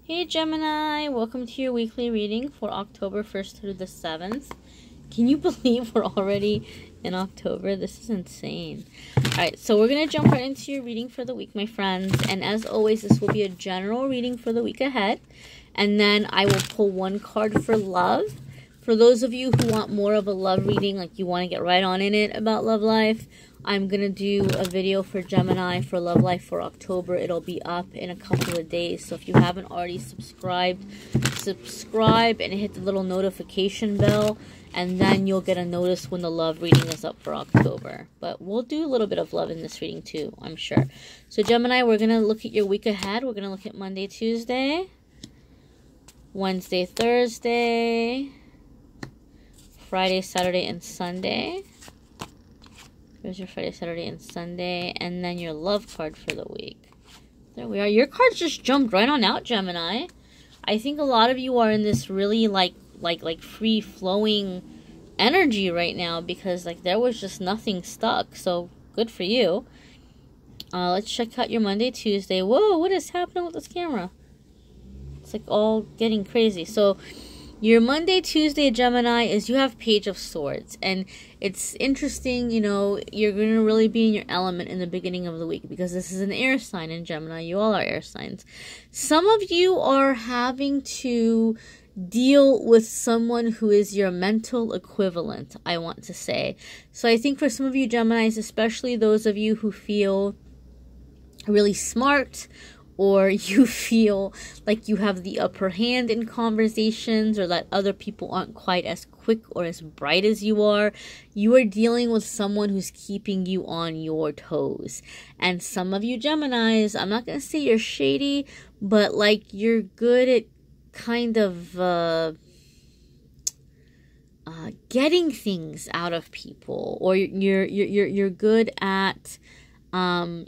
Hey Gemini, welcome to your weekly reading for October 1st through the 7th. Can you believe we're already in October? This is insane. Alright, so we're going to jump right into your reading for the week, my friends. And as always, this will be a general reading for the week ahead. And then I will pull one card for love. For those of you who want more of a love reading, like you want to get right on in it about love life, I'm going to do a video for Gemini for love life for October. It'll be up in a couple of days. So if you haven't already subscribed, subscribe and hit the little notification bell. And then you'll get a notice when the love reading is up for October. But we'll do a little bit of love in this reading too, I'm sure. So Gemini, we're going to look at your week ahead. We're going to look at Monday, Tuesday, Wednesday, Thursday, Friday, Saturday, and Sunday. There's your Friday, Saturday, and Sunday. And then your love card for the week. There we are. Your cards just jumped right on out, Gemini. I think a lot of you are in this really like free-flowing energy right now. Because like there was just nothing stuck. So good for you. Let's check out your Monday, Tuesday. Whoa, what is happening with this camera? It's like all getting crazy. So your Monday, Tuesday, Gemini, is you have Page of Swords. And it's interesting, you know, you're going to really be in your element in the beginning of the week. Because this is an air sign in Gemini. You all are air signs. Some of you are having to deal with someone who is your mental equivalent, I want to say. So I think for some of you Geminis, especially those of you who feel really smart, or you feel like you have the upper hand in conversations, or that other people aren't quite as quick or as bright as you are dealing with someone who's keeping you on your toes. And some of you Geminis, I'm not going to say you're shady, but like you're good at kind of getting things out of people, or you're good at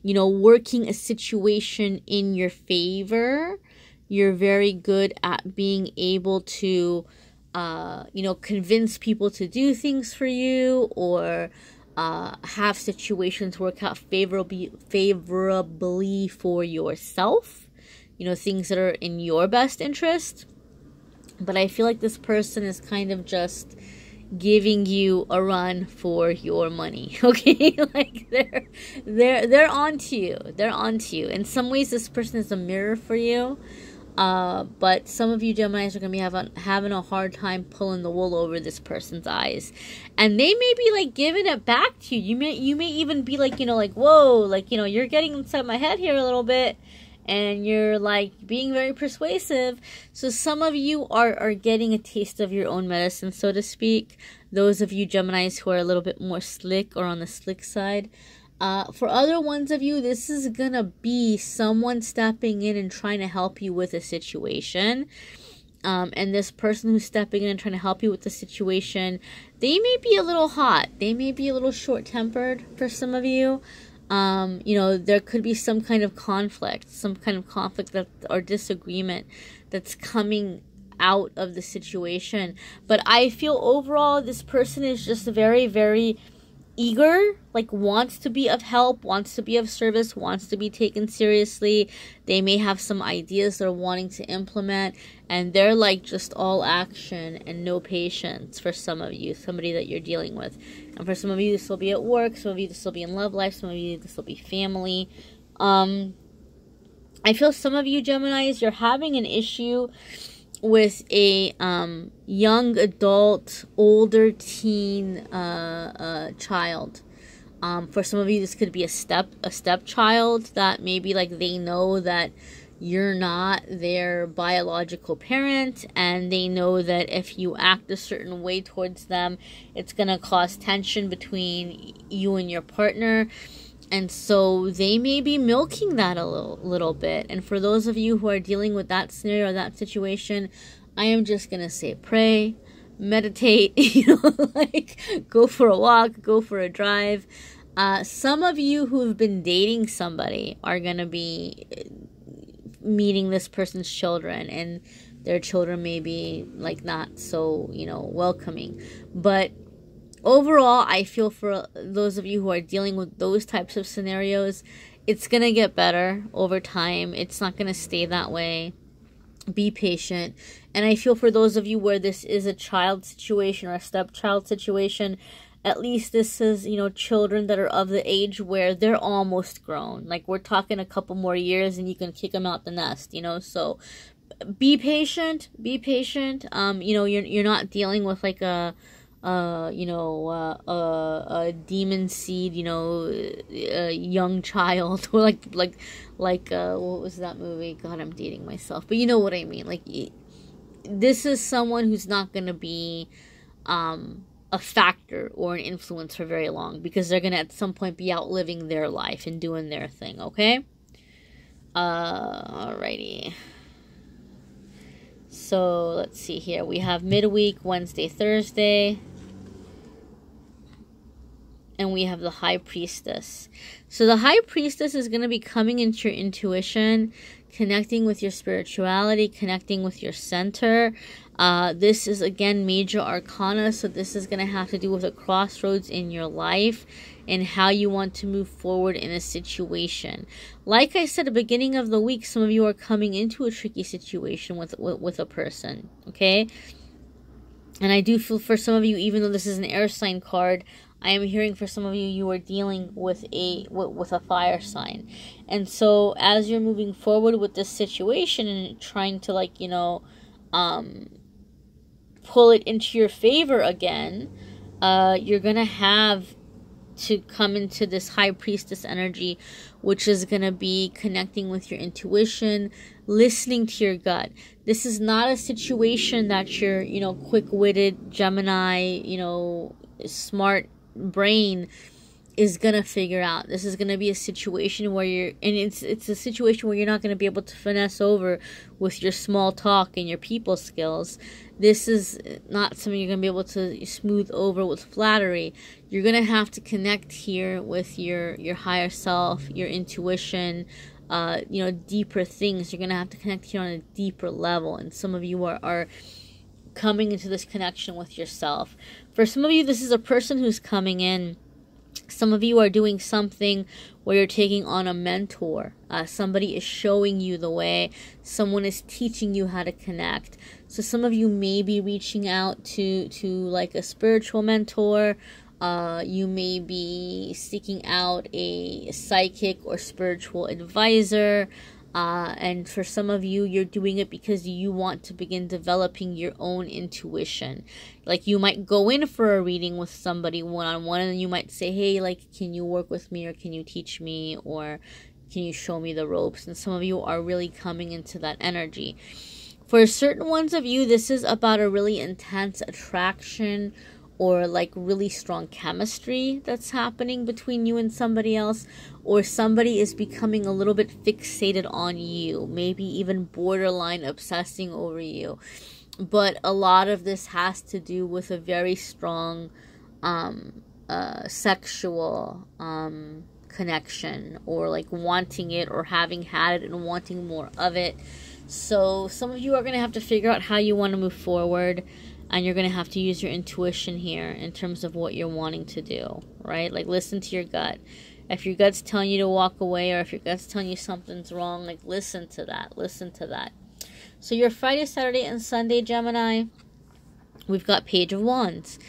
you know, working a situation in your favor. You're very good at being able to, you know, convince people to do things for you, or have situations work out favorably for yourself. You know, things that are in your best interest. But I feel like this person is kind of just giving you a run for your money, okay? Like they're onto you. They're onto you. In some ways, this person is a mirror for you. But some of you Geminis are gonna be having a hard time pulling the wool over this person's eyes, and they may be like giving it back to you. You may even be like, you know, like, whoa, like, you know, you're getting inside my head here a little bit. And you're like being very persuasive. So some of you are getting a taste of your own medicine, so to speak. Those of you Geminis who are a little bit more slick or on the slick side. For other ones of you, this is gonna be someone stepping in and trying to help you with a situation. And this person who's stepping in and trying to help you with the situation, they may be a little hot. They may be a little short-tempered for some of you. You know, there could be some kind of conflict that, or disagreement that's coming out of the situation. But I feel overall this person is just very, very eager, like wants to be of help, wants to be of service, wants to be taken seriously. They may have some ideas they're wanting to implement, and they're like just all action and no patience for some of you, somebody that you're dealing with. And for some of you, this will be at work, some of you, this will be in love life, some of you, this will be family. I feel some of you Geminis, you're having an issue with a young adult, older teen child. For some of you, this could be a stepchild that maybe like they know that you're not their biological parent, and they know that if you act a certain way towards them, it's going to cause tension between you and your partner. And so they may be milking that a little bit. And for those of you who are dealing with that scenario or that situation, I am just going to say pray, meditate, you know, like go for a walk, go for a drive. Some of you who have been dating somebody are going to be meeting this person's children, and their children may be like not so, you know, welcoming. But overall, I feel for those of you who are dealing with those types of scenarios, it's going to get better over time. It's not going to stay that way. Be patient. And I feel for those of you where this is a child situation or a stepchild situation, at least this is, you know, children that are of the age where they're almost grown. Like, we're talking a couple more years and you can kick them out the nest, you know. So be patient. Be patient. You know, you're not dealing with like a demon seed, you know, a young child, or like what was that movie? God, I'm dating myself, but you know what I mean. Like, this is someone who's not going to be a factor or an influence for very long, because they're going to at some point be outliving their life and doing their thing, okay? Alrighty. So, let's see here. We have midweek, Wednesday, Thursday. And we have the High Priestess. So the High Priestess is going to be coming into your intuition, connecting with your spirituality, connecting with your center. This is, again, major arcana. So this is going to have to do with a crossroads in your life and how you want to move forward in a situation. Like I said at the beginning of the week, some of you are coming into a tricky situation with a person, okay? And I do feel for some of you, even though this is an air sign card, I am hearing for some of you, you are dealing with a fire sign. And so as you're moving forward with this situation and trying to, like, you know, pull it into your favor again, you're going to have to come into this High Priestess energy, which is going to be connecting with your intuition, listening to your gut. This is not a situation that you're, you know, quick-witted Gemini, you know, smart brain is gonna figure out. This is gonna be a situation where it's a situation where you're not gonna be able to finesse over with your small talk and your people skills. This is not something you're gonna be able to smooth over with flattery. You're gonna have to connect here with your higher self, your intuition, you know, deeper things. You're gonna have to connect here on a deeper level, and some of you are coming into this connection with yourself. For some of you, this is a person who's coming in. Some of you are doing something where you're taking on a mentor. Somebody is showing you the way. Someone is teaching you how to connect. So some of you may be reaching out to like a spiritual mentor. You may be seeking out a psychic or spiritual advisor. And for some of you, you're doing it because you want to begin developing your own intuition. Like, you might go in for a reading with somebody one-on-one, and you might say, hey, like, can you work with me, or can you teach me, or can you show me the ropes? And some of you are really coming into that energy. For certain ones of you, this is about a really intense attraction or like really strong chemistry that's happening between you and somebody else, or somebody is becoming a little bit fixated on you, maybe even borderline obsessing over you. But a lot of this has to do with a very strong sexual connection, or like wanting it or having had it and wanting more of it. So some of you are going to have to figure out how you want to move forward. And you're going to have to use your intuition here in terms of what you're wanting to do, right? Like, listen to your gut. If your gut's telling you to walk away, or if your gut's telling you something's wrong, like, listen to that. Listen to that. So your Friday, Saturday, and Sunday, Gemini, we've got Page of Wands.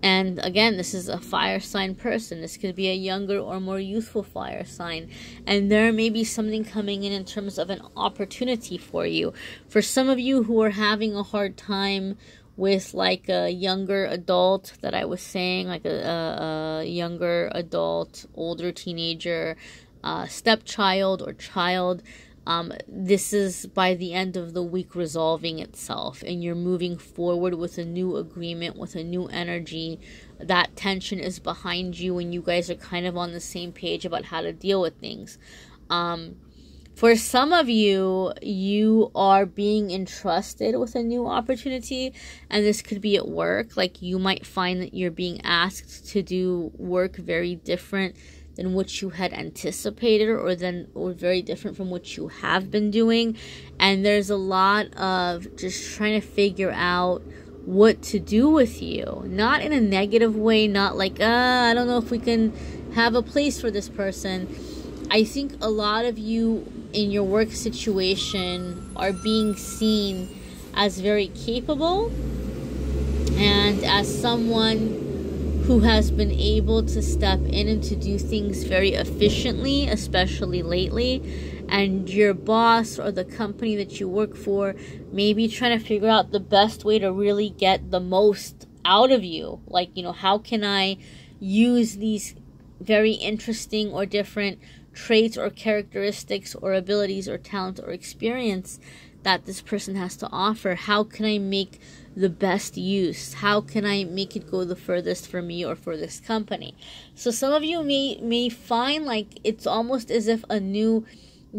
And again, this is a fire sign person. This could be a younger or more youthful fire sign. And there may be something coming in terms of an opportunity for you. For some of you who are having a hard time with like a younger adult that I was saying, like a younger adult, older teenager, stepchild or child, this is by the end of the week resolving itself, and you're moving forward with a new agreement, with a new energy. That tension is behind you, and you guys are kind of on the same page about how to deal with things. For some of you, you are being entrusted with a new opportunity, and this could be at work. Like, you might find that you're being asked to do work very different than what you had anticipated, or very different from what you have been doing. And there's a lot of just trying to figure out what to do with you. Not in a negative way, not like, I don't know if we can have a place for this person. I think a lot of you in your work situation are being seen as very capable and as someone who has been able to step in and to do things very efficiently, especially lately. And your boss or the company that you work for may be trying to figure out the best way to really get the most out of you. Like, you know, how can I use these very interesting or different traits or characteristics or abilities or talent or experience that this person has to offer? How can I make the best use? How can I make it go the furthest for me or for this company? So some of you may find like it's almost as if a new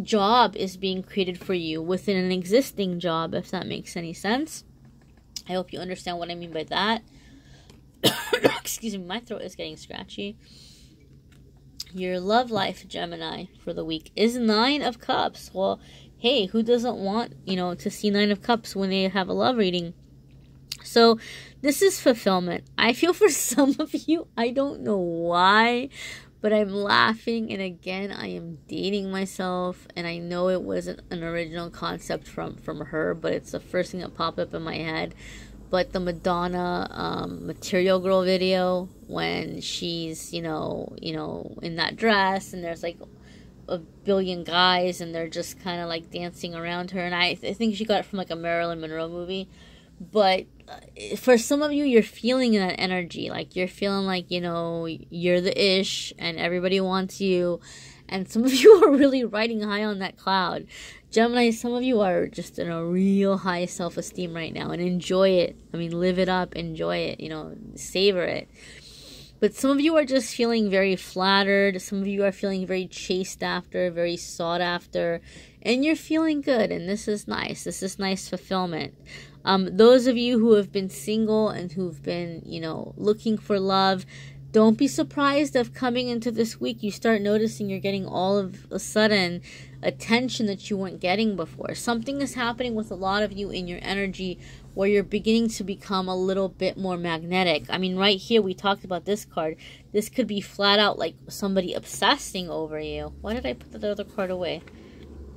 job is being created for you within an existing job, if that makes any sense. I hope you understand what I mean by that. Excuse me, my throat is getting scratchy. Your love life, Gemini, for the week is 9 of Cups. Well, hey, who doesn't want, you know, to see 9 of Cups when they have a love reading? So this is fulfillment. I feel for some of you, I don't know why, but I'm laughing, and again, I am dating myself, and I know it wasn't an original concept from her, but it's the first thing that popped up in my head. But the Madonna Material Girl video, when she's, you know, in that dress, and there's like a billion guys, and they're just kind of like dancing around her, and I think she got it from like a Marilyn Monroe movie. But for some of you, you're feeling that energy. Like, you're feeling like, you know, you're the ish and everybody wants you. And some of you are really riding high on that cloud. Gemini, some of you are just in a real high self-esteem right now. And enjoy it. I mean, live it up. Enjoy it. You know, savor it. But some of you are just feeling very flattered. Some of you are feeling very chased after, very sought after. And you're feeling good. And this is nice. This is nice fulfillment. Those of you who have been single and who've been, you know, looking for love, don't be surprised if coming into this week you start noticing you're getting all of a sudden attention that you weren't getting before. Something is happening with a lot of you in your energy where you're beginning to become a little bit more magnetic. I mean, right here we talked about this card. This could be flat out like somebody obsessing over you. Why did I put the other card away?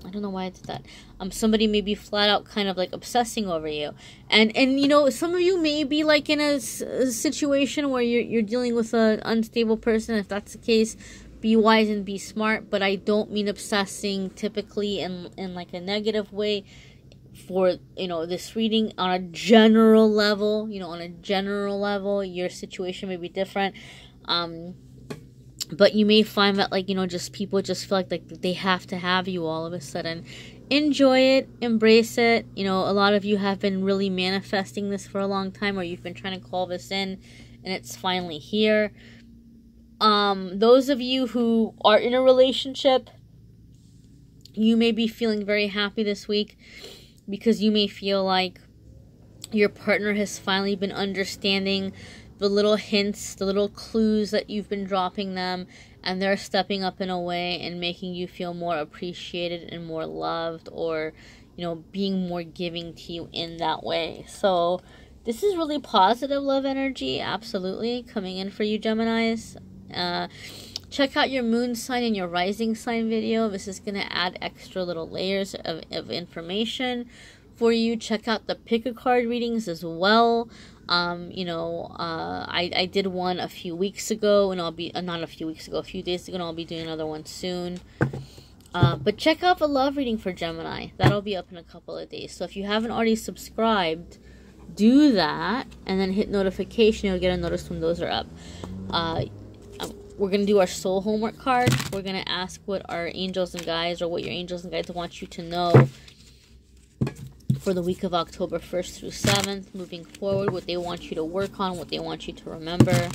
I don't know why I did that. Somebody may be flat out kind of like obsessing over you. And you know, some of you may be like in a situation where you're dealing with an unstable person. If that's the case, be wise and be smart. But I don't mean obsessing typically in like a negative way for, you know, this reading. On a general level, you know, on a general level, your situation may be different. But you may find that, like, you know, just people just feel like they have to have you all of a sudden. Enjoy it. Embrace it. You know, a lot of you have been really manifesting this for a long time, or you've been trying to call this in, and it's finally here. Those of you who are in a relationship, you may be feeling very happy this week because you may feel like your partner has finally been understanding the little hints, the little clues that you've been dropping them, and they're stepping up in a way and making you feel more appreciated and more loved, or, you know, being more giving to you in that way. So this is really positive love energy, absolutely, coming in for you, Geminis. Check out your moon sign and your rising sign video. This is going to add extra little layers of information for you. Check out the pick a card readings as well. I did one a few weeks ago, and I'll be, not a few weeks ago, a few days ago, and I'll be doing another one soon. But check out the love reading for Gemini. That'll be up in a couple of days. So if you haven't already subscribed, do that, and then hit notification. You'll get a notice when those are up. We're going to do our soul homework card. We're going to ask what our angels and guides, or what your angels and guides want you to know for the week of October 1st through 7th, moving forward, what they want you to work on, what they want you to remember.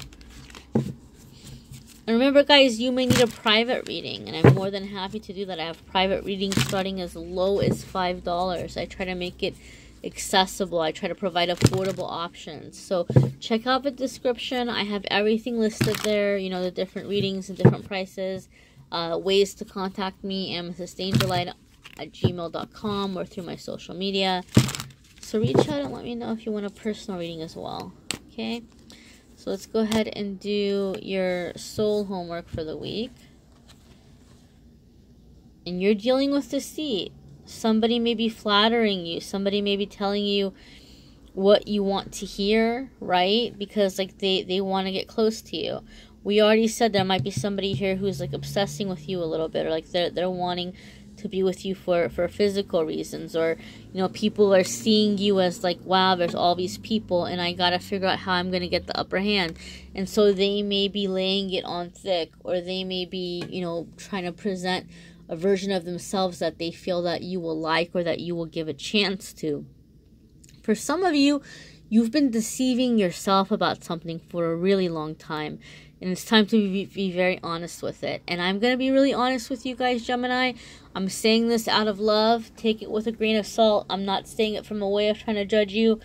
And remember, guys, you may need a private reading, and I'm more than happy to do that. I have private readings starting as low as $5. I try to make it accessible. I try to provide affordable options. So check out the description. I have everything listed there, you know, the different readings and different prices, ways to contact me, AmethystAngelLight@gmail.com, or through my social media. So reach out and let me know if you want a personal reading as well. Okay, so let's go ahead and do your soul homework for the week. and you're dealing with deceit. Somebody may be flattering you. Somebody may be telling you what you want to hear, right? Because like they want to get close to you. We already said there might be somebody here who's like obsessing with you a little bit, or like they're wanting to be with you for physical reasons, or you know, people are seeing you as like, wow, there's all these people and I gotta figure out how I'm gonna get the upper hand. And so they may be laying it on thick, or they may be, you know, trying to present a version of themselves that they feel that you will like, or that you will give a chance to. For some of you, you've been deceiving yourself about something for a really long time, and it's time to be very honest with it. And I'm going to be really honest with you guys, Gemini. I'm saying this out of love. Take it with a grain of salt. I'm not saying it from a way of trying to judge you.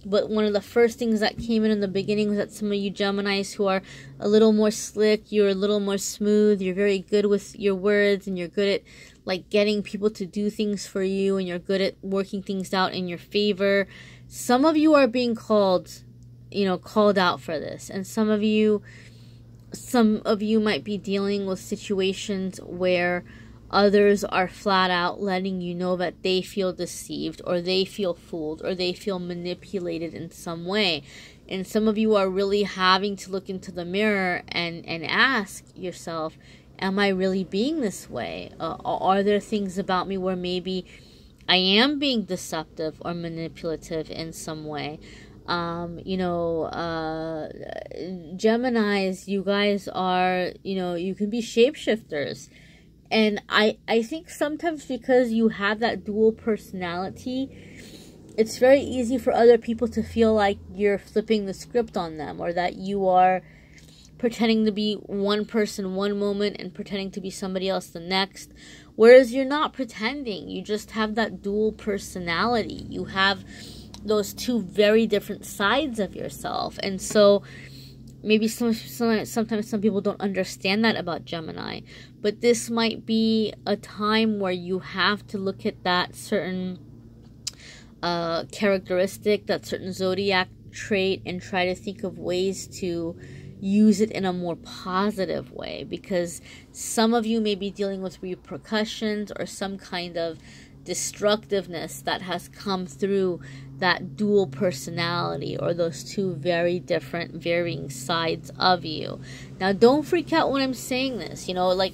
But one of the first things that came in the beginning was that some of you Geminis who are a little more slick, you're a little more smooth, you're very good with your words, and you're good at like getting people to do things for you, and you're good at working things out in your favor. Some of you are being called out for this. And some of you might be dealing with situations where others are flat out letting you know that they feel deceived, or they feel fooled, or they feel manipulated in some way. And some of you are really having to look into the mirror and ask yourself, am I really being this way? Are there things about me where maybe I am being deceptive or manipulative in some way? Geminis, you guys are, you can be shapeshifters. And I think sometimes because you have that dual personality, it's very easy for other people to feel like you're flipping the script on them, or that you are pretending to be one person one moment and pretending to be somebody else the next. Whereas you're not pretending. You just have that dual personality. You have those two very different sides of yourself. And so maybe sometimes some people don't understand that about Gemini. But this might be a time where you have to look at that certain characteristic, that certain zodiac trait, and try to think of ways to use it in a more positive way. Because some of you may be dealing with repercussions or some kind of destructiveness that has come through that dual personality, or those two very different varying sides of you. Now don't freak out when I'm saying this,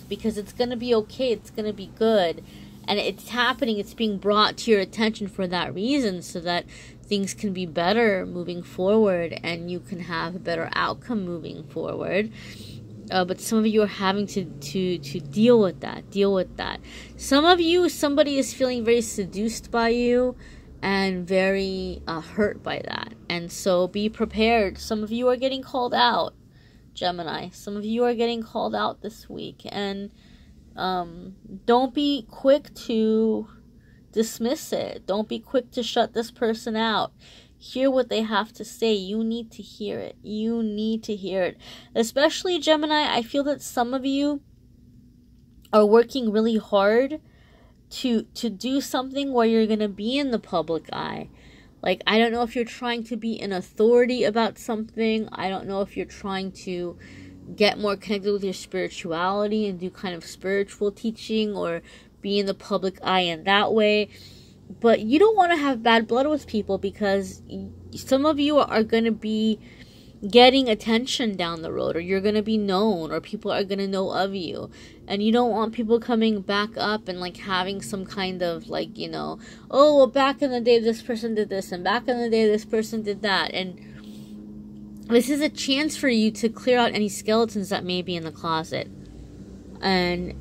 because it's going to be okay, it's going to be good, and it's happening, it's being brought to your attention for that reason, so that things can be better moving forward and you can have a better outcome moving forward. But some of you are having to deal with that. Some of you, somebody is feeling very seduced by you and very hurt by that. And so be prepared. Some of you are getting called out, Gemini. Some of you are getting called out this week. And don't be quick to dismiss it. Don't be quick to shut this person out. Hear what they have to say. You need to hear it. You need to hear it. Especially Gemini, I feel that some of you are working really hard to do something where you're going to be in the public eye. Like, I don't know if you're trying to be an authority about something. I don't know if you're trying to get more connected with your spirituality and do kind of spiritual teaching, or be in the public eye in that way. But you don't want to have bad blood with people, because some of you are going to be getting attention down the road, or you're going to be known, or people are going to know of you. And you don't want people coming back up and like having some kind of like, oh, well, back in the day this person did this, and back in the day this person did that. And this is a chance for you to clear out any skeletons that may be in the closet. And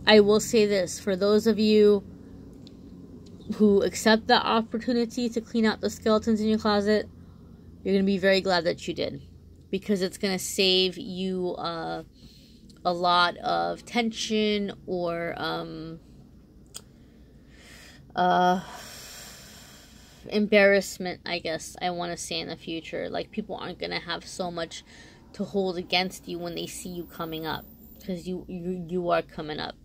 I will say this, for those of you who accept that opportunity to clean out the skeletons in your closet, you're going to be very glad that you did, because it's going to save you a lot of tension or embarrassment, I guess I want to say, in the future. Like, people aren't going to have so much to hold against you when they see you coming up, because you are coming up.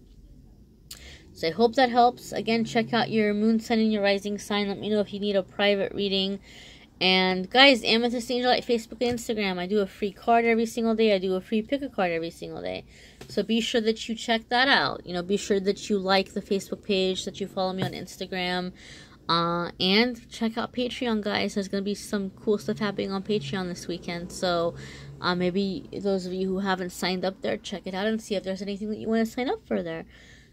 So I hope that helps. Again, check out your moon sign and your rising sign. Let me know if you need a private reading. And guys, Amethyst AngelLight, Facebook and Instagram. I do a free card every single day. I do a free pick a card every single day. So be sure that you check that out. You know, be sure that you like the Facebook page, that you follow me on Instagram. And check out Patreon, guys. There's going to be some cool stuff happening on Patreon this weekend. So maybe those of you who haven't signed up there, check it out and see if there's anything that you want to sign up for there.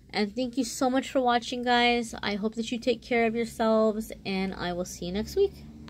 And thank you so much for watching, guys. I hope that you take care of yourselves, and I will see you next week.